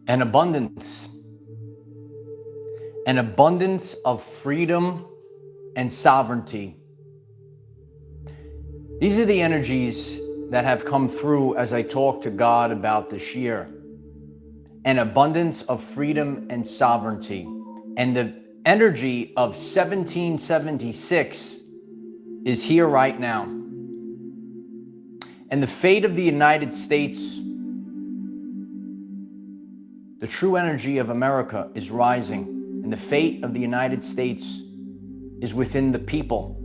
An abundance. An abundance of freedom and sovereignty. These are the energies that have come through as I talk to God about this year. An abundance of freedom and sovereignty. And the energy of 1776 is here right now. And the fate of the United States, the true energy of America is rising. And the fate of the United States is within the people.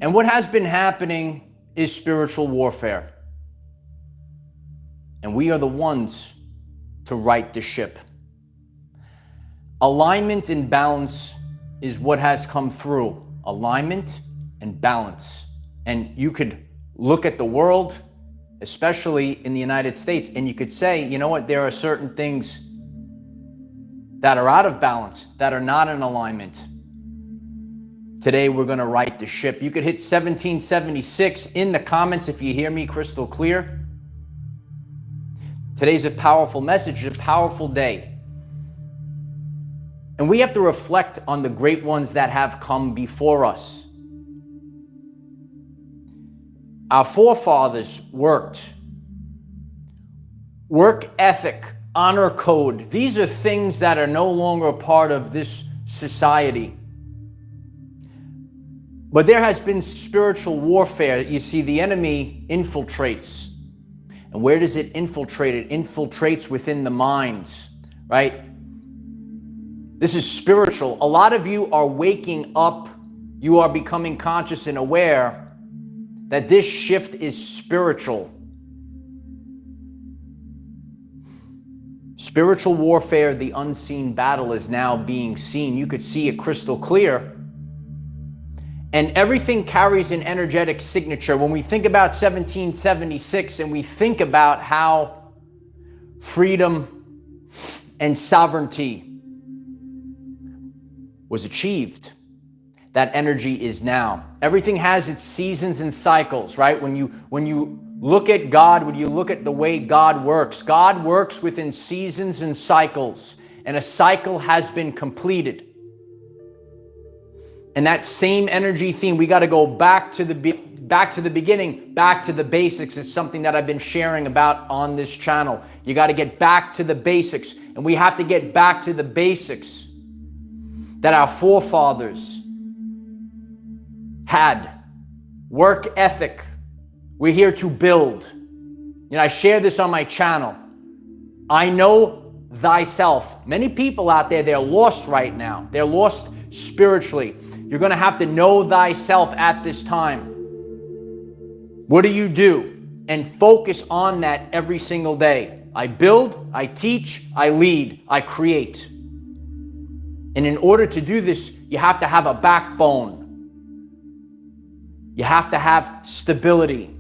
And what has been happening is spiritual warfare. And we are the ones to right the ship. Alignment and balance is what has come through. Alignment and balance. And you could look at the world, especially in the United States, and you could say, you know what, there are certain things that are out of balance, that are not in alignment. Today, we're going to right the ship. You could hit 1776 in the comments if you hear me crystal clear. Today's a powerful message, a powerful day. And we have to reflect on the great ones that have come before us. Our forefathers worked. Work ethic, honor code. These are things that are no longer a part of this society. But there has been spiritual warfare. You see, the enemy infiltrates. And where does it infiltrate? It infiltrates within the minds, right? This is spiritual. A lot of you are waking up. You are becoming conscious and aware that this shift is spiritual. Spiritual warfare, the unseen battle, is now being seen. You could see it crystal clear. And everything carries an energetic signature. When we think about 1776 and we think about how freedom and sovereignty was achieved, that energy is now. Everything has its seasons and cycles, right? When you look at God, when you look at the way God works within seasons and cycles, and a cycle has been completed. And that same energy theme, we got to go back to the beginning, back to the basics. It's something that I've been sharing about on this channel. You got to get back to the basics, and we have to get back to the basics that our forefathers had. Work ethic. We're here to build. You know, I share this on my channel. I know thyself. Many people out there, they're lost right now. They're lost spiritually. You're going to have to know thyself at this time. What do you do? And focus on that every single day. I build, I teach, I lead, I create. And in order to do this, you have to have a backbone. You have to have stability.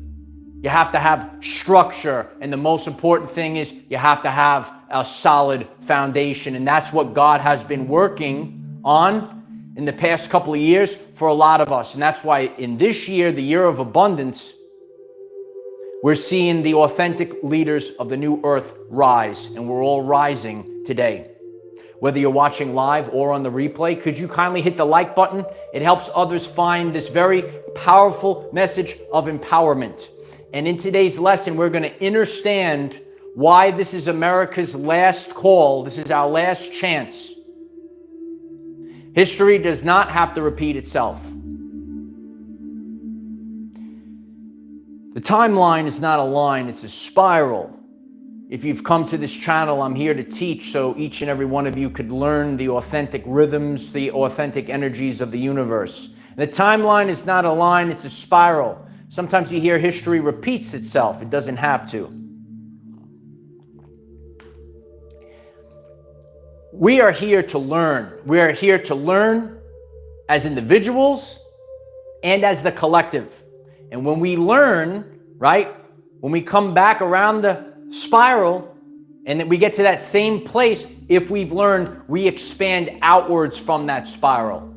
You have to have structure. And the most important thing is you have to have a solid foundation. And that's what God has been working on in the past couple of years for a lot of us. And that's why in this year, the year of abundance, we're seeing the authentic leaders of the new earth rise. And we're all rising today. Whether you're watching live or on the replay, could you kindly hit the like button? It helps others find this very powerful message of empowerment. And in today's lesson, we're going to understand why this is America's last call. This is our last chance. History does not have to repeat itself. The timeline is not a line, it's a spiral. If you've come to this channel, I'm here to teach so each and every one of you could learn the authentic rhythms, the authentic energies of the universe. The timeline is not a line, it's a spiral. Sometimes you hear history repeats itself. It doesn't have to. We are here to learn. We are here to learn as individuals and as the collective. And when we learn, right, when we come back around the spiral and then we get to that same place, if we've learned, we expand outwards from that spiral.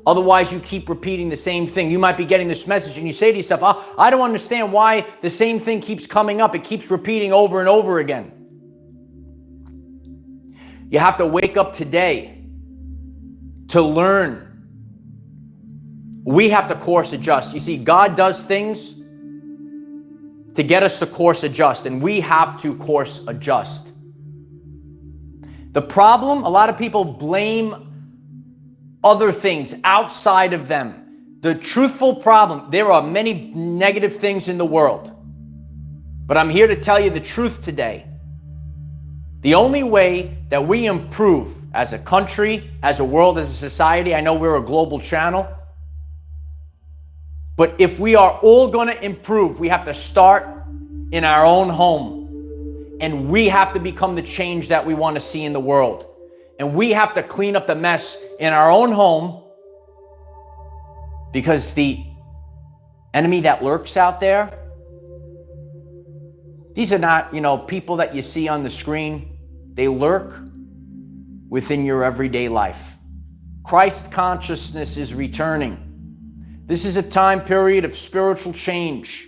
Otherwise, you keep repeating the same thing. You might be getting this message and you say to yourself, I don't understand why the same thing keeps coming up. It keeps repeating over and over again. You have to wake up today to learn. We have to course adjust. You see, God does things to get us to course adjust, and we have to course adjust. The problem, a lot of people blame other things outside of them. The truthful problem, there are many negative things in the world, but I'm here to tell you the truth today. The only way that we improve as a country, as a world, as a society, I know we're a global channel, but if we are all going to improve, we have to start in our own home. And we have to become the change that we want to see in the world. And we have to clean up the mess in our own home, because the enemy that lurks out there, these are not, people that you see on the screen. They lurk within your everyday life. Christ consciousness is returning. This is a time period of spiritual change.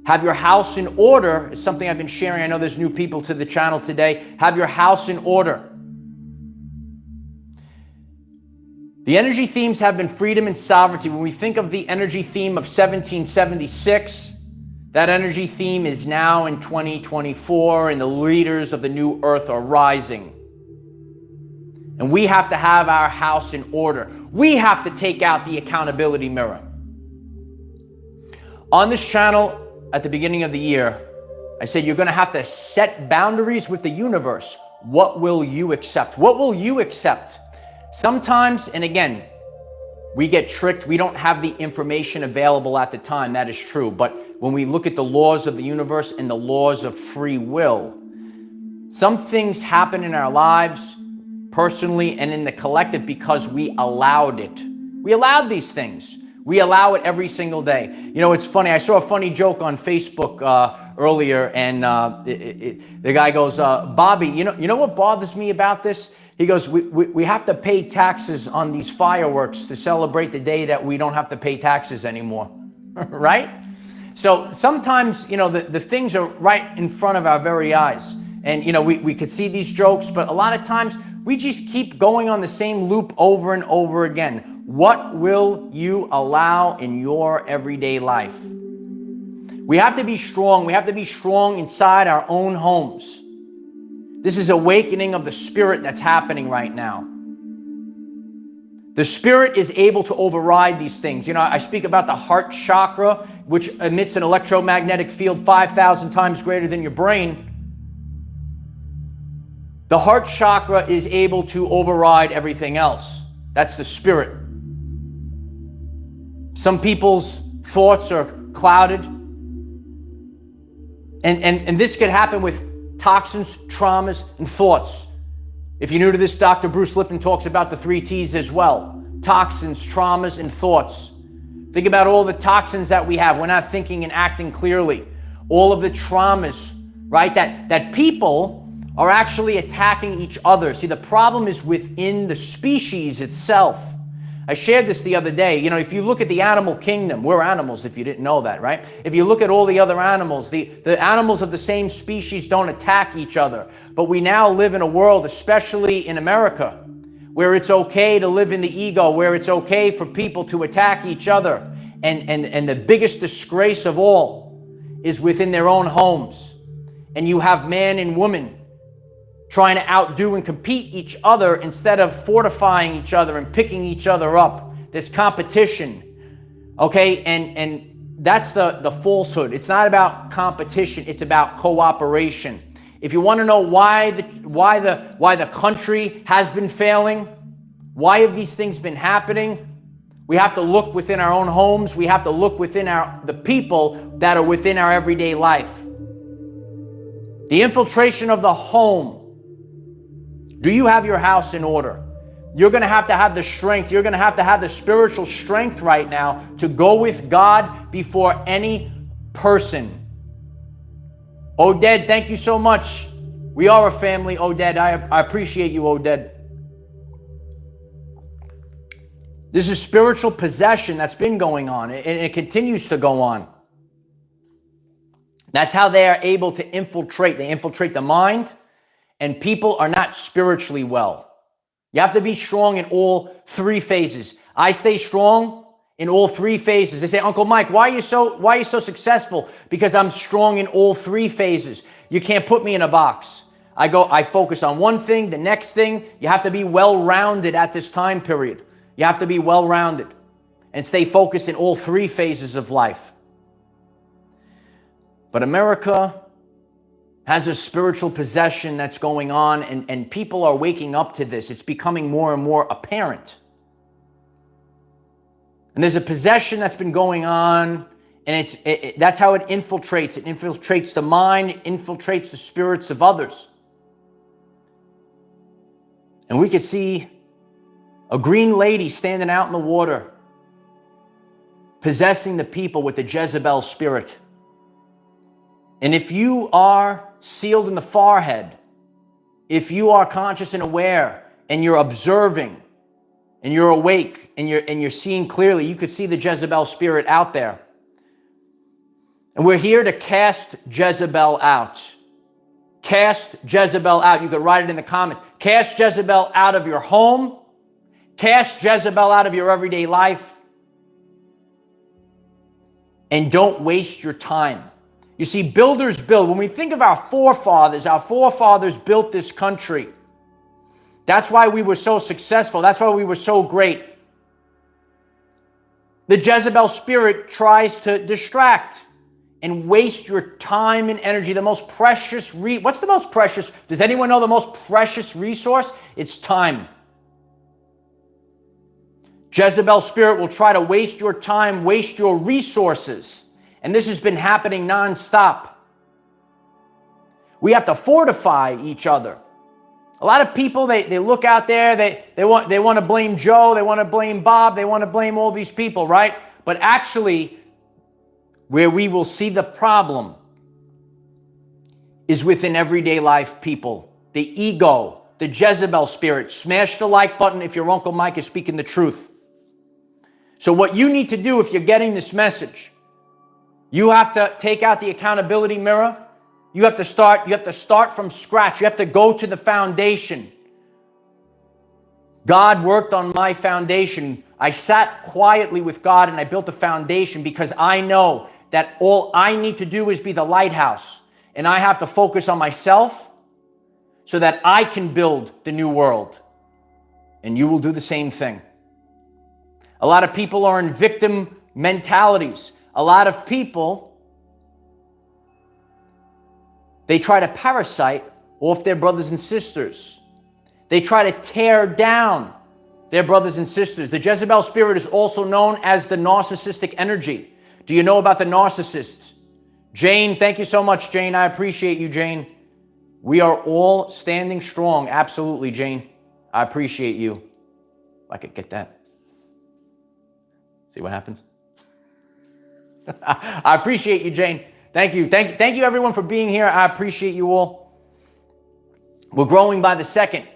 Have your house in order is something I've been sharing. I know there's new people to the channel today. Have your house in order. The energy themes have been freedom and sovereignty. When we think of the energy theme of 1776, that energy theme is now in 2024, and the leaders of the new earth are rising. And we have to have our house in order. We have to take out the accountability mirror. On this channel, at the beginning of the year, I said you're going to have to set boundaries with the universe. What will you accept? What will you accept? Sometimes, and again, we get tricked. We don't have the information available at the time. That is true. But when we look at the laws of the universe and the laws of free will, some things happen in our lives, personally and in the collective, because we allowed it. We allowed these things. We allow it every single day. It's funny. I saw a funny joke on Facebook earlier, and the guy goes, Bobby, you know what bothers me about this? He goes, we have to pay taxes on these fireworks to celebrate the day that we don't have to pay taxes anymore, right? So sometimes, the things are right in front of our very eyes. And, we could see these jokes, but a lot of times we just keep going on the same loop over and over again. What will you allow in your everyday life? We have to be strong. We have to be strong inside our own homes. This is awakening of the spirit that's happening right now. The spirit is able to override these things. I speak about the heart chakra, which emits an electromagnetic field 5,000 times greater than your brain. The heart chakra is able to override everything else. That's the spirit. Some people's thoughts are clouded. And this could happen with toxins, traumas, and thoughts. If you're new to this, Dr. Bruce Lipton talks about the 3 T's as well. Toxins, traumas, and thoughts. Think about all the toxins that we have. We're not thinking and acting clearly. All of the traumas, right? That people are actually attacking each other. See, the problem is within the species itself. I shared this the other day. If you look at the animal kingdom, we're animals if you didn't know that, right? If you look at all the other animals, the animals of the same species don't attack each other. But we now live in a world, especially in America, where it's okay to live in the ego, where it's okay for people to attack each other. And the biggest disgrace of all is within their own homes. And you have man and woman trying to outdo and compete each other instead of fortifying each other and picking each other up. There's competition, okay? And that's the falsehood. It's not about competition, it's about cooperation. If you want to know why the country has been failing, why have these things been happening, we have to look within our own homes. We have to look within the people that are within our everyday life. The infiltration of the home. Do you have your house in order? You're going to have the strength. You're going to have the spiritual strength right now to go with God before any person. Oded, thank you so much. We are a family, Oded. I appreciate you, Oded. This is spiritual possession that's been going on, and it continues to go on. That's how they are able to infiltrate. They infiltrate the mind, and people are not spiritually well. You have to be strong in all three phases. I stay strong in all three phases. They say, Uncle Mike, why are you so successful? Because I'm strong in all three phases. You can't put me in a box. I focus on one thing, the next thing. You have to be well-rounded at this time period. You have to be well-rounded and stay focused in all three phases of life. But America has a spiritual possession that's going on, and people are waking up to this. It's becoming more and more apparent. And there's a possession that's been going on, and that's how it infiltrates. It infiltrates the mind, it infiltrates the spirits of others. And we could see a green lady standing out in the water, possessing the people with the Jezebel spirit. And if you are sealed in the forehead, if you are conscious and aware, and you're observing, and you're awake, and you're seeing clearly, you could see the Jezebel spirit out there. And we're here to cast Jezebel out. Cast Jezebel out. You could write it in the comments. Cast Jezebel out of your home. Cast Jezebel out of your everyday life. And don't waste your time. You see, builders build. When we think of our forefathers built this country. That's why we were so successful. That's why we were so great. The Jezebel spirit tries to distract and waste your time and energy. The most precious, what's the most precious? Does anyone know the most precious resource? It's time. Jezebel spirit will try to waste your time, waste your resources. And this has been happening nonstop. We have to fortify each other. A lot of people, they look out there, they want to blame Joe, they want to blame Bob, they want to blame all these people, right? But actually, where we will see the problem is within everyday life people. The ego, the Jezebel spirit. Smash the like button if your Uncle Mike is speaking the truth. So what you need to do if you're getting this message, you have to take out the accountability mirror. You have to start from scratch. You have to go to the foundation. God worked on my foundation. I sat quietly with God and I built a foundation because I know that all I need to do is be the lighthouse. And I have to focus on myself so that I can build the new world. And you will do the same thing. A lot of people are in victim mentalities. A lot of people, they try to parasite off their brothers and sisters. They try to tear down their brothers and sisters. The Jezebel spirit is also known as the narcissistic energy. Do you know about the narcissists? Jane, thank you so much, Jane. I appreciate you, Jane. We are all standing strong. Absolutely, Jane. I appreciate you. If I could get that. See what happens? I appreciate you, Jane. Thank you. Thank you, everyone, for being here. I appreciate you all. We're growing by the second.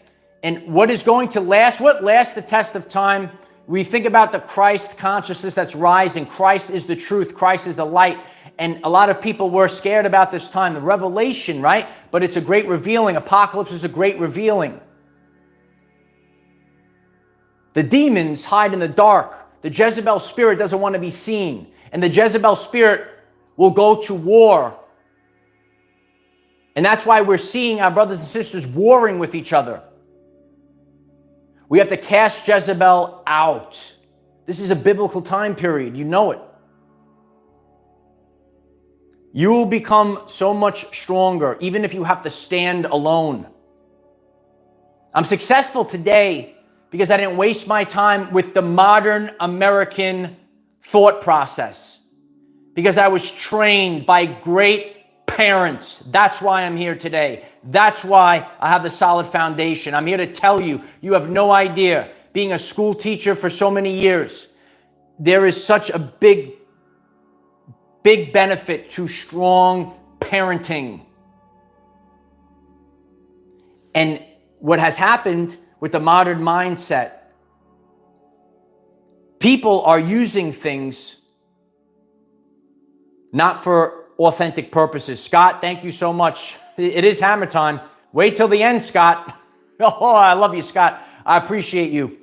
And what is going to last? What lasts the test of time? We think about the Christ consciousness that's rising. Christ is the truth. Christ is the light. And a lot of people were scared about this time. The revelation, right? But it's a great revealing. Apocalypse is a great revealing. The demons hide in the dark. The Jezebel spirit doesn't want to be seen. And the Jezebel spirit will go to war. And that's why we're seeing our brothers and sisters warring with each other. We have to cast Jezebel out. This is a biblical time period. You know it. You will become so much stronger, even if you have to stand alone. I'm successful today because I didn't waste my time with the modern American thought process. Because I was trained by great parents. That's why I'm here today. That's why I have the solid foundation. I'm here to tell you, you have no idea. Being a school teacher for so many years, there is such a big benefit to strong parenting. And what has happened with the modern mindset, people are using things not for authentic purposes. Scott, thank you so much. It is hammer time. Wait till the end, Scott. Oh, I love you, Scott. I appreciate you.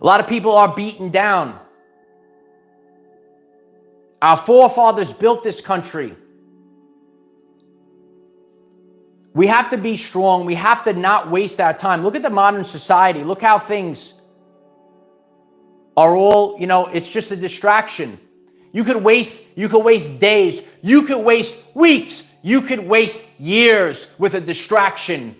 A lot of people are beaten down. Our forefathers built this country. We have to be strong. We have to not waste our time. Look at the modern society. Look how things are all, it's just a distraction. You could waste days. You could waste weeks. You could waste years with a distraction.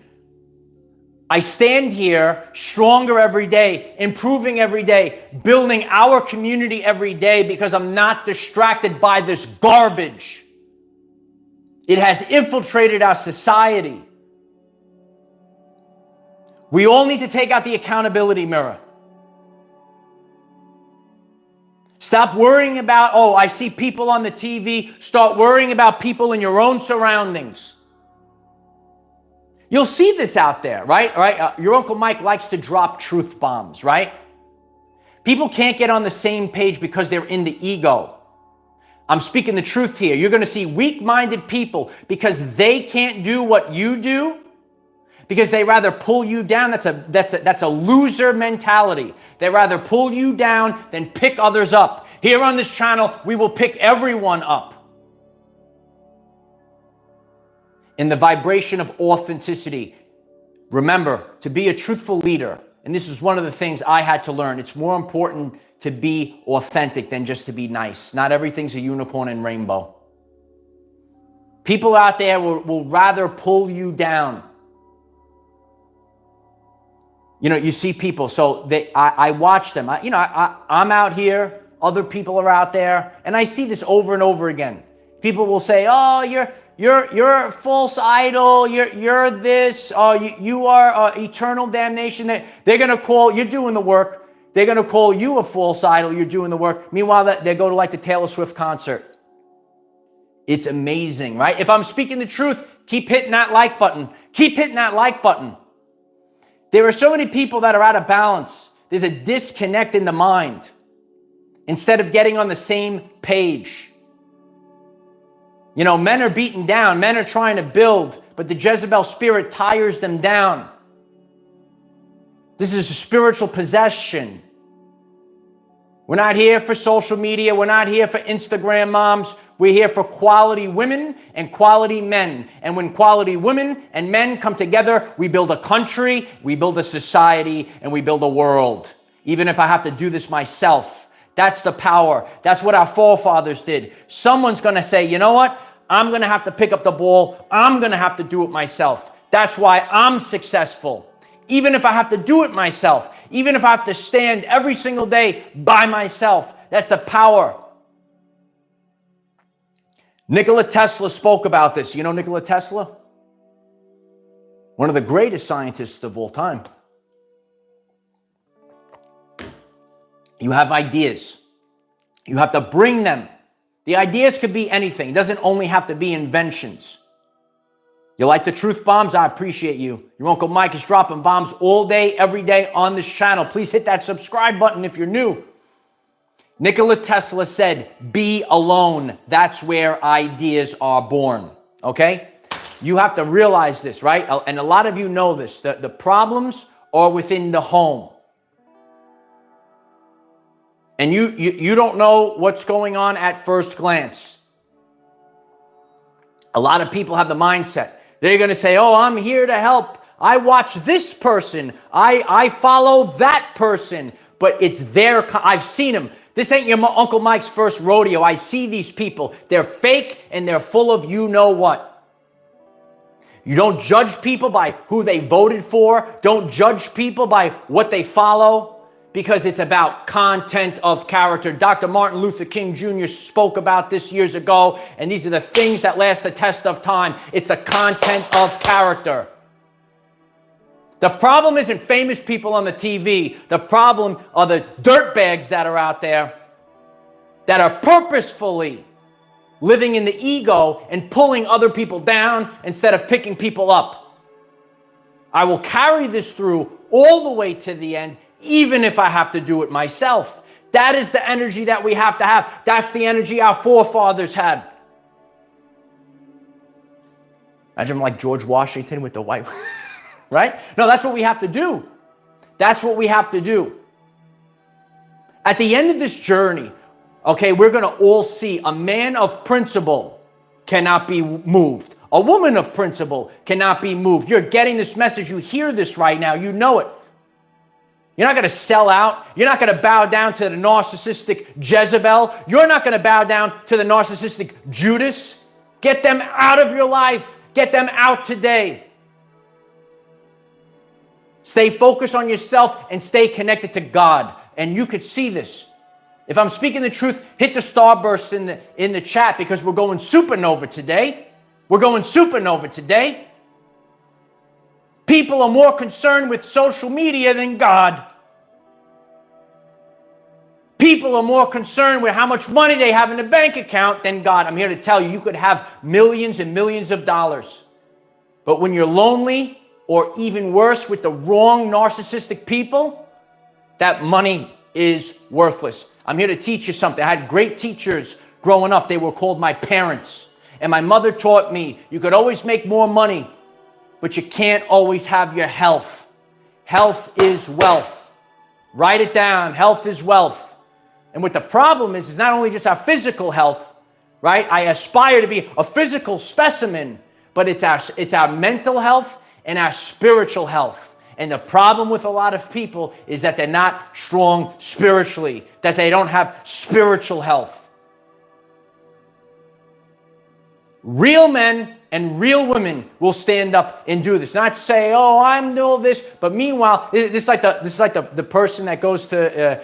I stand here stronger every day, improving every day, building our community every day because I'm not distracted by this garbage. It has infiltrated our society. We all need to take out the accountability mirror. Stop worrying about, I see people on the TV. Start worrying about people in your own surroundings. You'll see this out there, right? Your Uncle Mike likes to drop truth bombs, right? People can't get on the same page because they're in the ego. I'm speaking the truth here. You're going to see weak-minded people because they can't do what you do, because they rather pull you down. That's a loser mentality. They rather pull you down than pick others up. Here on this channel, we will pick everyone up. In the vibration of authenticity. Remember, to be a truthful leader, and this is one of the things I had to learn, it's more important to be authentic than just to be nice. Not everything's a unicorn and rainbow. People out there will rather pull you down. You see people, so I watch them. I'm out here, other people are out there, and I see this over and over again. People will say, "Oh, you're a false idol. You're this. You are eternal damnation." They're gonna call you're doing the work. They're gonna call you a false idol. You're doing the work. Meanwhile, they go to like the Taylor Swift concert. It's amazing, right? If I'm speaking the truth, keep hitting that like button. Keep hitting that like button. There are so many people that are out of balance. There's a disconnect in the mind. Instead of getting on the same page. Men are beaten down. Men are trying to build, but the Jezebel spirit tires them down. This is a spiritual possession. We're not here for social media. We're not here for Instagram moms. We're here for quality women and quality men. And when quality women and men come together, we build a country, we build a society, and we build a world. Even if I have to do this myself. That's the power. That's what our forefathers did. Someone's going to say, you know what? I'm going to have to pick up the ball. I'm going to have to do it myself. That's why I'm successful. Even if I have to do it myself. Even if I have to stand every single day by myself. That's the power. Nikola Tesla spoke about this. You know Nikola Tesla? One of the greatest scientists of all time. You have ideas. You have to bring them. The ideas could be anything. It doesn't only have to be inventions. You like the truth bombs? I appreciate you. Your Uncle Mike is dropping bombs all day, every day on this channel. Please hit that subscribe button if you're new. Nikola Tesla said, be alone. That's where ideas are born. Okay? You have to realize this, right? And a lot of you know this. The problems are within the home. And you don't know what's going on at first glance. A lot of people have the mindset. They're going to say, oh, I'm here to help. I watch this person. I follow that person. But it's I've seen them. This ain't your Uncle Mike's first rodeo. I see these people. They're fake and they're full of you know what. You don't judge people by who they voted for. Don't judge people by what they follow. Because it's about content of character. Dr. Martin Luther King Jr. spoke about this years ago, and these are the things that last the test of time. It's the content of character. The problem isn't famous people on the TV. The problem are the dirtbags that are out there that are purposefully living in the ego and pulling other people down instead of picking people up. I will carry this through all the way to the end, even if I have to do it myself. That is the energy that we have to have. That's the energy our forefathers had. Imagine like George Washington with the white, right? No, that's what we have to do. That's what we have to do. At the end of this journey, okay, we're going to all see a man of principle cannot be moved. A woman of principle cannot be moved. You're getting this message. You hear this right now. You know it. You're not going to sell out. You're not going to bow down to the narcissistic Jezebel. You're not going to bow down to the narcissistic Judas. Get them out of your life. Get them out today. Stay focused on yourself and stay connected to God. And you could see this. If I'm speaking the truth, hit the starburst in the chat, because we're going supernova today. We're going supernova today. People are more concerned with social media than God. People are more concerned with how much money they have in the bank account than God. I'm here to tell you, you could have millions and millions of dollars. But when you're lonely, or even worse, with the wrong narcissistic people, that money is worthless. I'm here to teach you something. I had great teachers growing up. They were called my parents. And my mother taught me, you could always make more money, but you can't always have your health. Health is wealth. Write it down. Health is wealth. And what the problem is not only just our physical health, right? I aspire to be a physical specimen, but it's our mental health and our spiritual health. And the problem with a lot of people is that they're not strong spiritually, that they don't have spiritual health. Real men and real women will stand up and do this. Not say, "Oh, I'm doing this," but meanwhile, this is like the person that goes to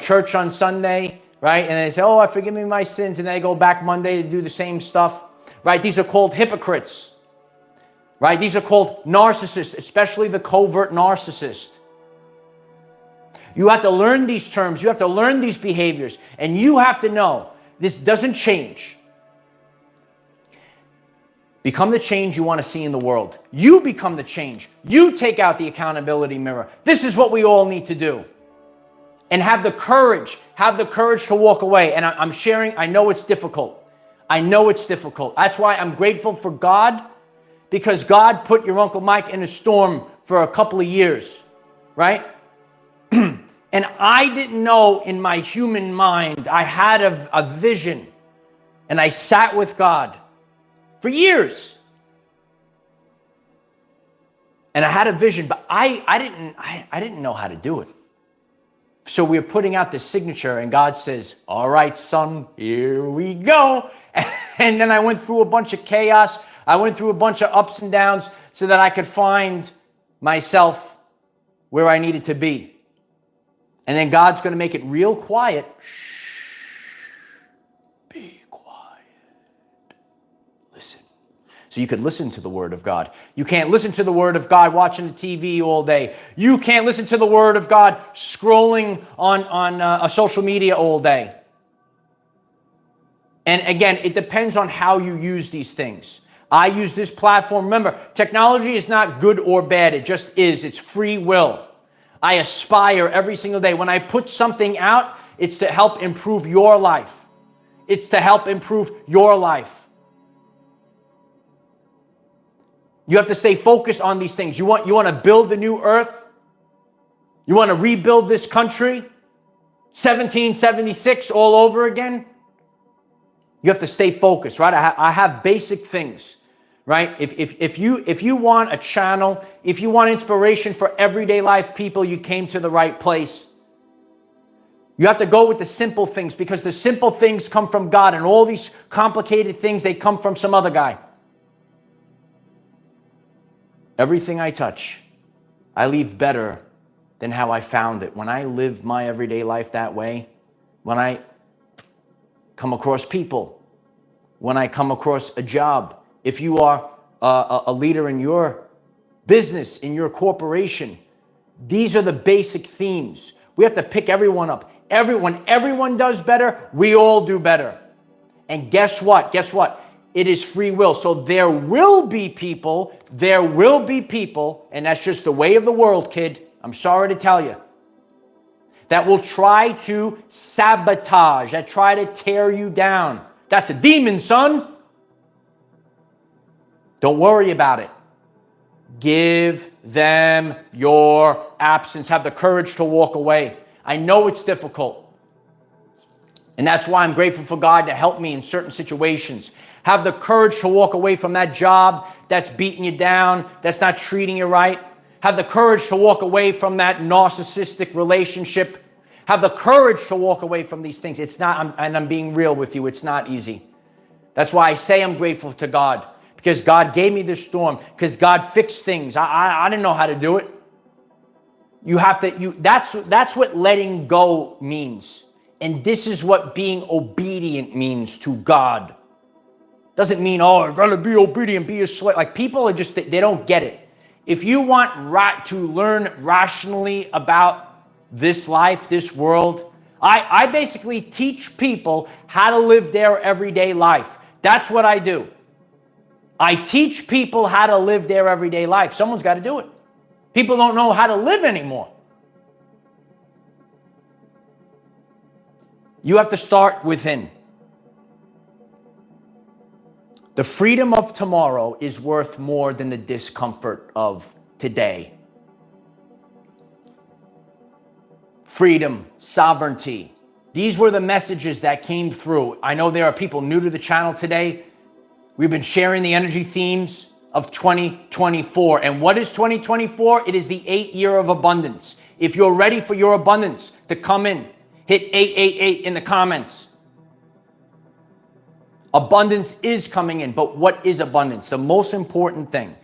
church on Sunday, right? And they say, "Oh, I forgive me my sins," and they go back Monday to do the same stuff, right? These are called hypocrites, right? These are called narcissists, especially the covert narcissist. You have to learn these terms. You have to learn these behaviors, and you have to know this doesn't change. Become the change you want to see in the world. You become the change. You take out the accountability mirror. This is what we all need to do. And have the courage to walk away. And I'm sharing, I know it's difficult. I know it's difficult. That's why I'm grateful for God, because God put your Uncle Mike in a storm for a couple of years, right? And I didn't know in my human mind, I had a vision, and I sat with God for years. And I had a vision, but I didn't know how to do it. So we're putting out this signature, and God says, "All right, son, here we go." And then I went through a bunch of chaos. I went through a bunch of ups and downs so that I could find myself where I needed to be. And then God's going to make it real quiet. Be quiet. Listen. So you could listen to the Word of God. You can't listen to the Word of God watching the TV all day. You can't listen to the Word of God scrolling on social media all day. And again, it depends on how you use these things. I use this platform. Remember, technology is not good or bad. It just is. It's free will. I aspire every single day. When I put something out, it's to help improve your life. It's to help improve your life. You have to stay focused on these things. You want to build a new earth? You want to rebuild this country? 1776 all over again? You have to stay focused, right? I have basic things, right? If you want a channel, if you want inspiration for everyday life people, you came to the right place. You have to go with the simple things, because the simple things come from God, and all these complicated things, they come from some other guy. Everything I touch, I leave better than how I found it. When I live my everyday life that way, when I come across people, when I come across a job, if you are a leader in your business, in your corporation, these are the basic themes. We have to pick everyone up. Everyone does better, we all do better. And guess what? It is free will. So there will be people, and that's just the way of the world, kid. I'm sorry to tell you, that will try to sabotage, that try to tear you down. That's a demon, son. Don't worry about it. Give them your absence. Have the courage to walk away. I know it's difficult. And that's why I'm grateful for God to help me in certain situations. Have the courage to walk away from that job that's beating you down, that's not treating you right. Have the courage to walk away from that narcissistic relationship. Have the courage to walk away from these things. It's not, and I'm being real with you, it's not easy. That's why I say I'm grateful to God, because God gave me this storm, because God fixed things. I didn't know how to do it. You have to, that's what letting go means. And this is what being obedient means to God. Doesn't mean, oh, I gotta be obedient, be a slave. Like, people are just, they don't get it. If you want to learn rationally about this life, this world, I basically teach people how to live their everyday life. That's what I do. I teach people how to live their everyday life. Someone's got to do it. People don't know how to live anymore. You have to start within. The freedom of tomorrow is worth more than the discomfort of today. Freedom, sovereignty. These were the messages that came through. I know there are people new to the channel today. We've been sharing the energy themes of 2024. And what is 2024? It is the 8th year of abundance. If you're ready for your abundance to come in, hit 888 in the comments. Abundance is coming in, but what is abundance? The most important thing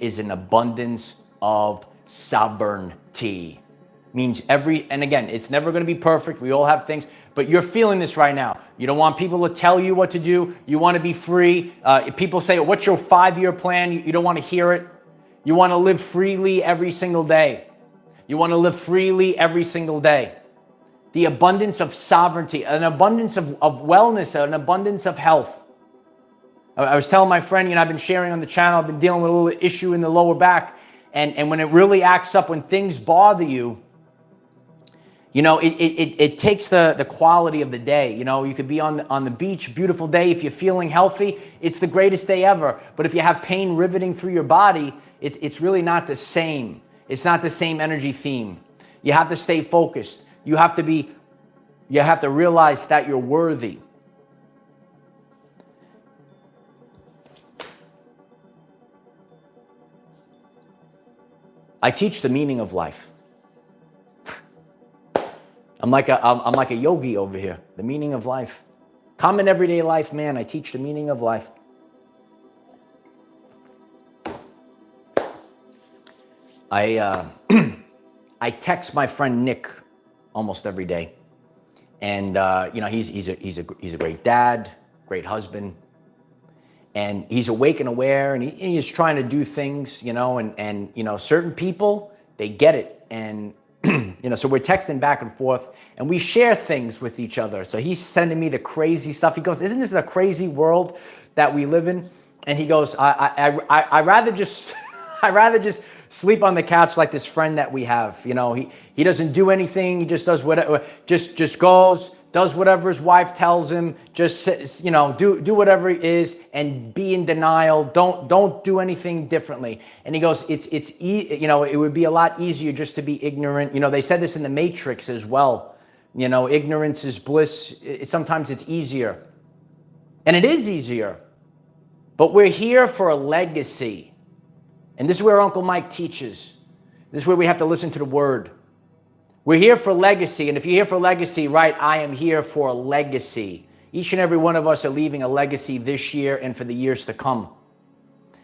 is an abundance of sovereignty. Means and again, it's never going to be perfect. We all have things, but you're feeling this right now. You don't want people to tell you what to do. You want to be free. If people say, what's your 5-year plan? You don't want to hear it. You want to live freely every single day. You want to live freely every single day. The abundance of sovereignty, an abundance of wellness, an abundance of health. I was telling my friend, I've been sharing on the channel, I've been dealing with a little issue in the lower back. And when it really acts up, when things bother you, it takes the quality of the day. You could be on the beach, beautiful day. If you're feeling healthy, it's the greatest day ever. But if you have pain riveting through your body, it's really not the same. It's not the same energy theme. You have to stay focused. You have to realize that you're worthy. I teach the meaning of life. I'm like a yogi over here. The meaning of life. Common everyday life, man. I teach the meaning of life. I text my friend Nick almost every day, and he's a great dad, great husband, and he's awake and aware, and he's trying to do things, and certain people, they get it, and so we're texting back and forth, and we share things with each other. So he's sending me the crazy stuff. He goes, "Isn't this a crazy world that we live in?" And he goes, "I rather just sleep on the couch like this friend that we have. He doesn't do anything. He just does whatever. Just goes, does whatever his wife tells him. Just do whatever it is and be in denial. Don't do anything differently." And he goes, it would be a lot easier just to be ignorant. They said this in the Matrix as well. Ignorance is bliss. Sometimes it's easier, and it is easier. But we're here for a legacy. And this is where Uncle Mike teaches. This is where we have to listen to the word. We're here for legacy. And if you're here for legacy, right, I am here for a legacy. Each and every one of us are leaving a legacy this year and for the years to come.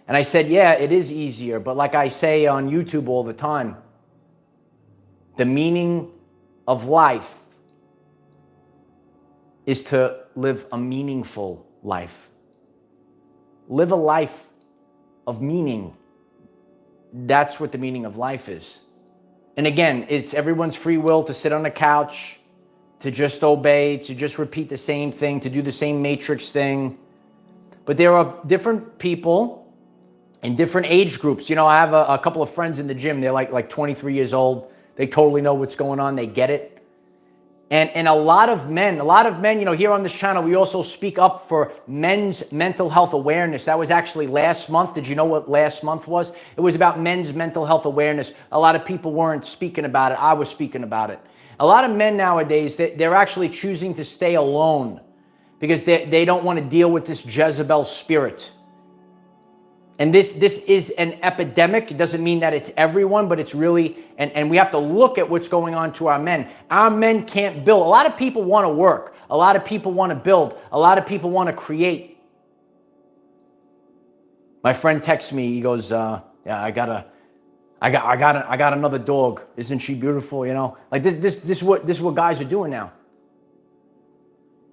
And I said, yeah, it is easier. But like I say on YouTube all the time, the meaning of life is to live a meaningful life. Live a life of meaning. That's what the meaning of life is. And again, it's everyone's free will to sit on the couch, to just obey, to just repeat the same thing, to do the same matrix thing. But there are different people in different age groups. I have a couple of friends in the gym. They're like 23 years old. They totally know what's going on. They get it. And a lot of men, you know, here on this channel, we also speak up for men's mental health awareness. That was actually last month. Did you know what last month was? It was about men's mental health awareness. A lot of people weren't speaking about it. I was speaking about it. A lot of men nowadays, they're actually choosing to stay alone because they don't want to deal with this Jezebel spirit. And this is an epidemic. It doesn't mean that it's everyone, but it's really, and we have to look at what's going on to our men. Our men can't build. A lot of people want to work. A lot of people want to build. A lot of people want to create. My friend texts me. He goes, "Yeah, I got another dog. Isn't she beautiful?" You know, like this is what guys are doing now.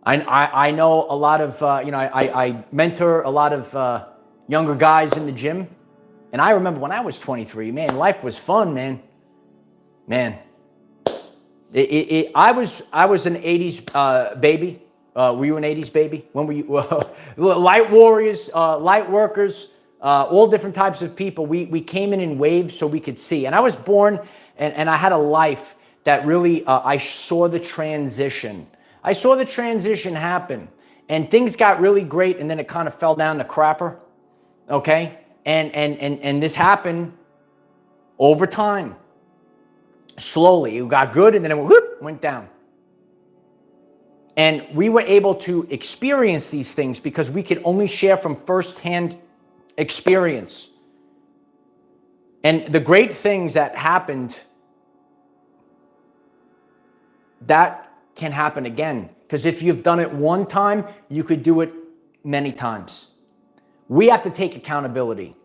I know a lot of you know, I mentor a lot of younger guys in the gym. And I remember when I was 23, man, life was fun, man. Man, I was an 80s baby. Were you an 80s baby? When were you? Light warriors, light workers, all different types of people. We came in waves so we could see. And I was born and I had a life that really, I saw the transition. I saw the transition happen. And things got really great and then it kind of fell down to crapper. Okay, and this happened over time, slowly. It got good, and then it went down. And we were able to experience these things because we could only share from firsthand experience. And the great things that happened, that can happen again. Because if you've done it one time, you could do it many times. We have to take accountability.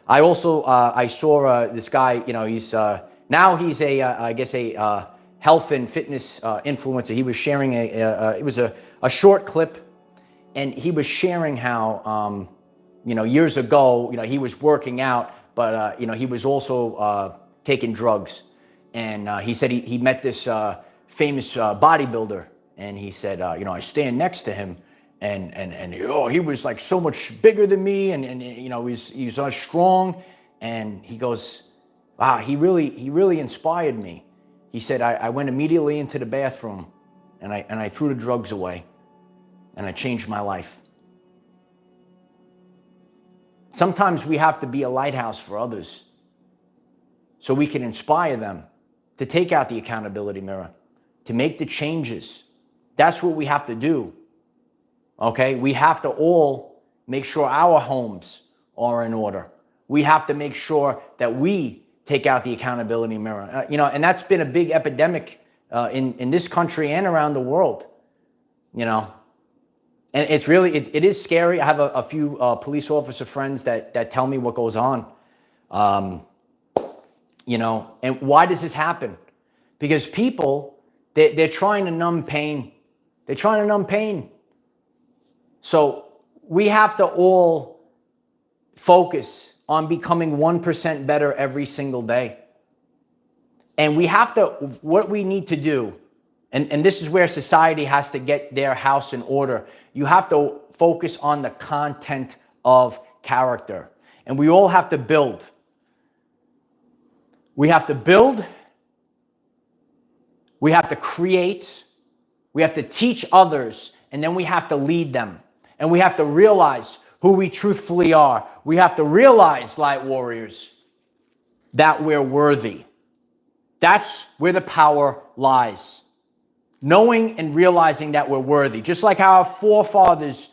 I also, I saw this guy, you know, he's, now he's I guess a health and fitness influencer. He was sharing it was a short clip, and he was sharing how, you know, years ago, you know, he was working out, but, you know, he was also taking drugs. And he said he met this famous bodybuilder, and he said, you know, I stand next to him. And oh, he was like so much bigger than me, and you know, he's so strong. And he goes, wow, he really inspired me. He said, I went immediately into the bathroom and I threw the drugs away and I changed my life. Sometimes we have to be a lighthouse for others so we can inspire them to take out the accountability mirror, to make the changes. That's what we have to do. Okay, we have to all make sure our homes are in order. We have to make sure that we take out the accountability mirror. You know, and that's been a big epidemic in this country and around the world. You know, and it's really, it is scary. I have a few police officer friends that tell me what goes on. You know, and why does this happen? Because people, they're trying to numb pain. They're trying to numb pain. So we have to all focus on becoming 1% better every single day. And we have to, what we need to do, and this is where society has to get their house in order. You have to focus on the content of character. And we all have to build. We have to build. We have to create. We have to teach others. And then we have to lead them. And we have to realize who we truthfully are. We have to realize, light warriors, that we're worthy. That's where the power lies. Knowing and realizing that we're worthy. Just like how our forefathers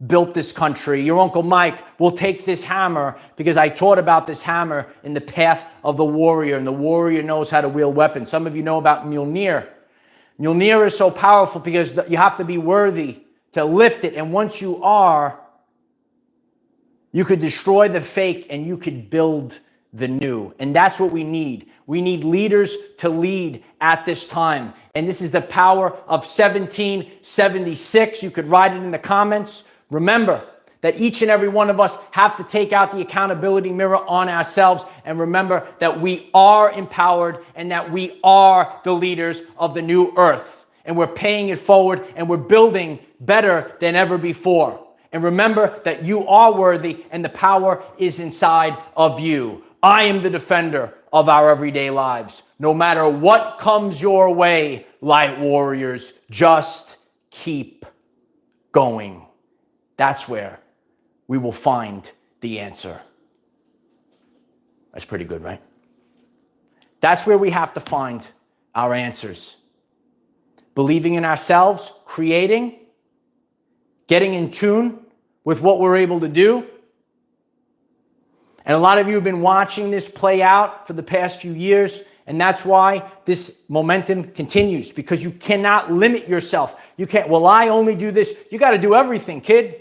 built this country. Your Uncle Mike will take this hammer, because I taught about this hammer in the path of the warrior, and the warrior knows how to wield weapons. Some of you know about Mjolnir. Mjolnir is so powerful because you have to be worthy to lift it. And once you are, you could destroy the fake and you could build the new. And that's what we need. We need leaders to lead at this time. And this is the power of 1776. You could write it in the comments. Remember that each and every one of us have to take out the accountability mirror on ourselves. And remember that we are empowered and that we are the leaders of the new earth. And we're paying it forward and we're building better than ever before. And remember that you are worthy and the power is inside of you. I am the defender of our everyday lives. No matter what comes your way, light warriors, just keep going. That's where we will find the answer. That's pretty good, right? That's where we have to find our answers. Believing in ourselves, creating, getting in tune with what we're able to do. And a lot of you have been watching this play out for the past few years, and that's why this momentum continues, because you cannot limit yourself. You can't, well, I only do this. You got to do everything, kid.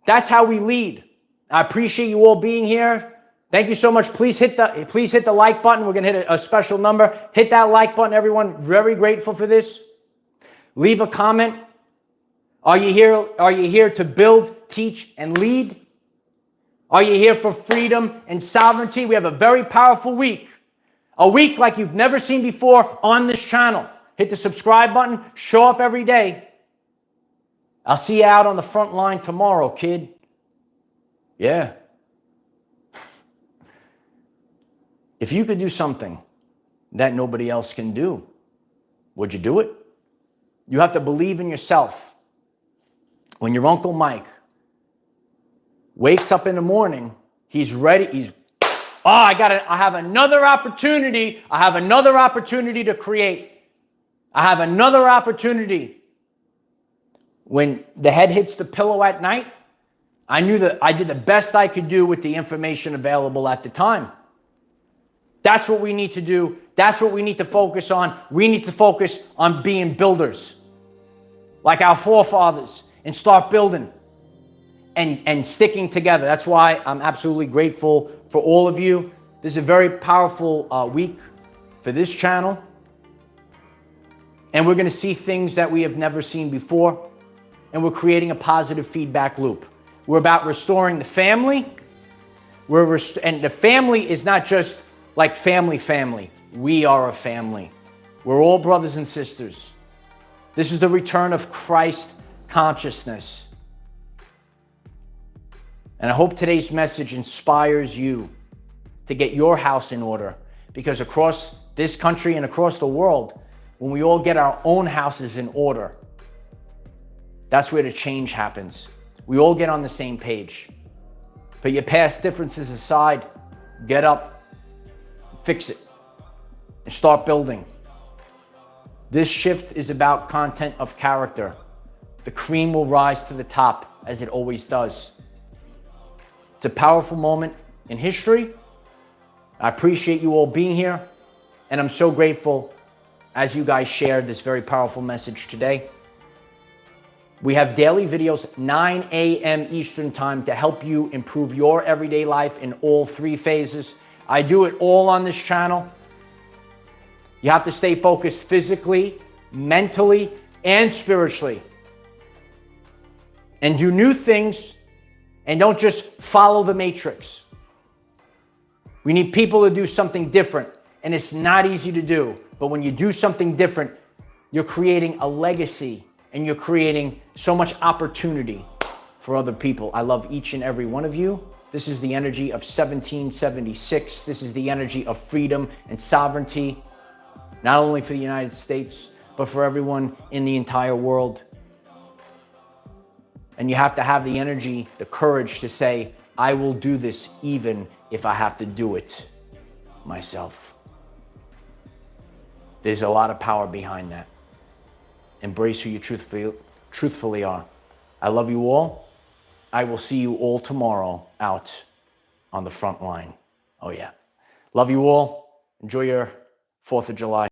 That's how we lead. I appreciate you all being here. Thank you so much. Please hit the like button. We're going to hit a special number. Hit that like button, everyone. Very grateful for this. Leave a comment. Are you here to build, teach, and lead? Are you here for freedom and sovereignty? We have a very powerful week. A week like you've never seen before on this channel. Hit the subscribe button. Show up every day. I'll see you out on the front line tomorrow, kid. Yeah. If you could do something that nobody else can do, would you do it? You have to believe in yourself. When your Uncle Mike wakes up in the morning, he's ready. I have another opportunity. I have another opportunity to create. I have another opportunity. When the head hits the pillow at night, I knew that I did the best I could do with the information available at the time. That's what we need to do. That's what we need to focus on. We need to focus on being builders, like our forefathers, and start building and sticking together. That's why I'm absolutely grateful for all of you. This is a very powerful week for this channel. And we're going to see things that we have never seen before. And we're creating a positive feedback loop. We're about restoring the family. And the family is not just like family. We are a family. We're all brothers and sisters. This is the return of Christ consciousness. And I hope today's message inspires you to get your house in order, because across this country and across the world, when we all get our own houses in order, that's where the change happens. We all get on the same page. Put your past differences aside, get up, fix it, and start building. This shift is about content of character. The cream will rise to the top, as it always does. It's a powerful moment in history. I appreciate you all being here, and I'm so grateful as you guys shared this very powerful message today. We have daily videos, 9 a.m. Eastern time, to help you improve your everyday life in all three phases. I do it all on this channel. You have to stay focused physically, mentally, and spiritually. And do new things, and don't just follow the matrix. We need people to do something different, and it's not easy to do. But when you do something different, you're creating a legacy, and you're creating so much opportunity for other people. I love each and every one of you. This is the energy of 1776. This is the energy of freedom and sovereignty, not only for the United States, but for everyone in the entire world. And you have to have the energy, the courage to say, I will do this even if I have to do it myself. There's a lot of power behind that. Embrace who you truthfully are. I love you all. I will see you all tomorrow out on the front line. Oh yeah. Love you all. Enjoy your 4th of July.